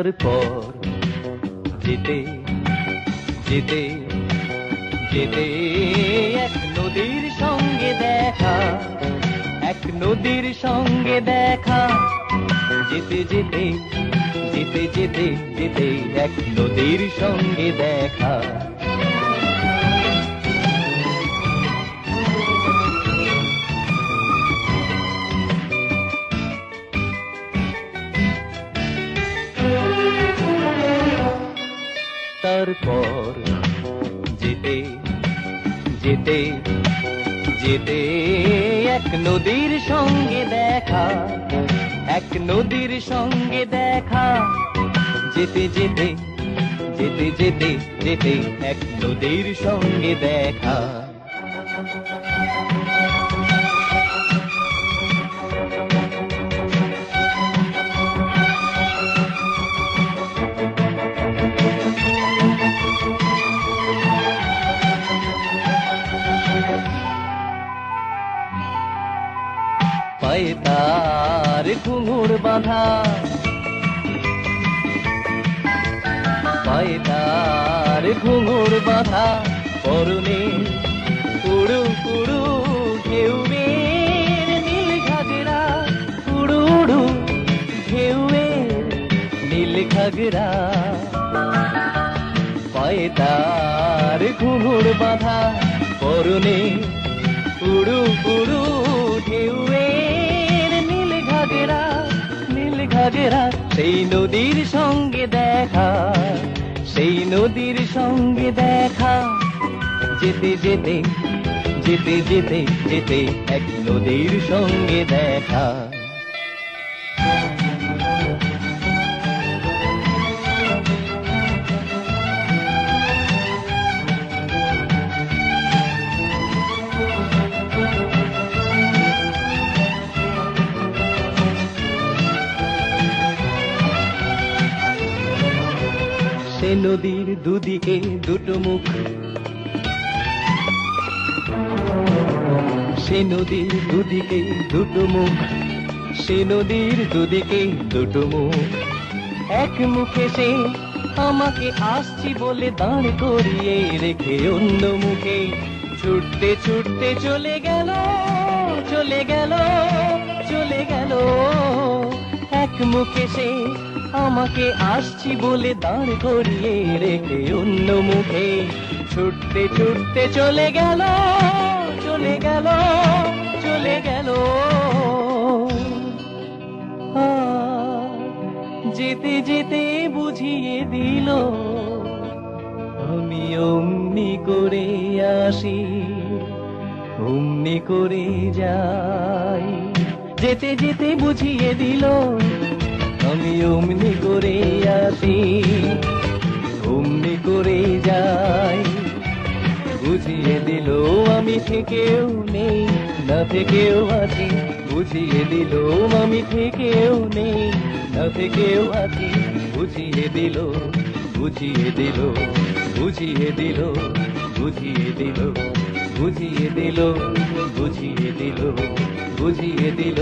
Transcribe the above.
তারপর যেতে যেতে যেতে এক নদীর সঙ্গে দেখা, এক নদীর সঙ্গে দেখা, যেতে যেতে যেতে যেতে যেতে এক নদীর সঙ্গে দেখা। তারপর যেতে যেতে যেতে এক নদীর সঙ্গে দেখা, এক নদীর সঙ্গে দেখা, যেতে যেতে যেতে যেতে যেতে এক নদীর সঙ্গে দেখা। পায়ে তার ঘুঙুর বাঁধা, পায়ে তার ঘুঙুর বাঁধা, পরনে উড়ু উড়ু ঢেউয়ের নীল ঘাগরা, উড়ু উড়ু ঢেউয়ের নীল ঘাগরা। পায়ে তার ঘুঙুর বাঁধা, পরনে উড়ু উড়ু ঢেউয়ের নীল ঘাগরা, নীল ঘাগরা। সেই নদীর সঙ্গে দেখা, সেই নদীর সঙ্গে দেখা, যেতে যেতে যেতে যেতে যেতে এক নদীর সঙ্গে দেখা। সে নদীর দুদিকে দুটো মুখ, সে নদীর দুদিকে দুটো মুখ, সে নদীর দুদিকে দুটো মুখ। এক মুখে সে আমাকে আসছি বলে দাঁড় করিয়ে রেখে অন্য মুখে ছুটতে ছুটতে চলে গেল, চলে গেল, চলে গেল। এক মুখে সে আমাকে আসছি বলে দাঁড় করিয়ে রেখে অন্য মুখে ছুটতে ছুটতে চলে গেল, চলে গেল, চলে গেল। যেতে যেতে বুঝিয়ে দিল আমি অমনি করে আসি, অমনি করে যাই। যেতে যেতে বুঝিয়ে দিল আমি অমনি করে আসি, অমনি করে যাই। বুঝিয়ে দিল আমি থেকেও নেই, না থেকেও আছি। বুঝিয়ে দিল আমি থেকেও নেই, না থেকেও আছি। বুঝিয়ে দিল, বুঝিয়ে দিল, বুঝিয়ে দিল, বুঝিয়ে দিল, বুঝিয়ে দিল, বুঝিয়ে দিল, বুঝিয়ে দিল।